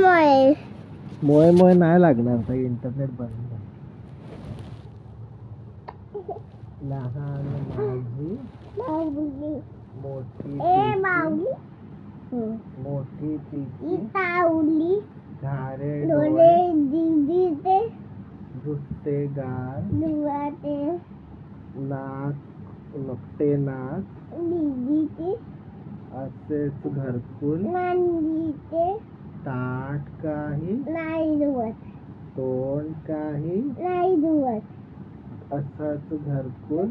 मोय मोय मोय नाही लागणार तर इंटरनेट बंद झालं. लहान माझी बाहुली मोठी ए तिची बाहुली मोठी तिची इतावली घारे डोळे डोळे दिदीचे दुसते गाल डोळ्याचे नाक नकटे नाक दिदीचे असेच घरकुल नांदीचे ताट काही नाही धुवत तोंड काही नाही धुवत असंच घरकुल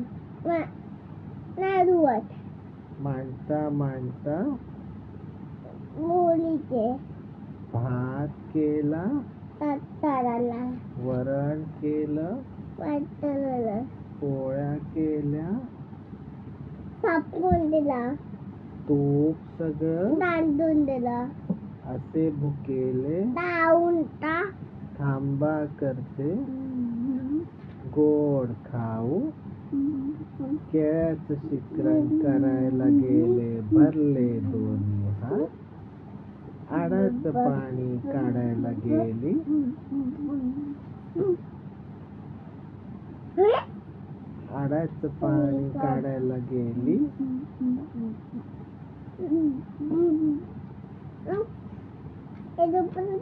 नाही धुवत मांडता मांडता मुलीचे भात केला ताटाला वरण केलं वाटलं पोळ्या केल्या थापून दिला तूप सगळं दांडून दिला असे भुकेले धावून थांबा करते गोड खाऊ केळ्याचं शिकरण करायला गेले भरले दोन्ही हात आडाचं पाणी काढायला गेली आडाचं पाणी काढायला गेली पण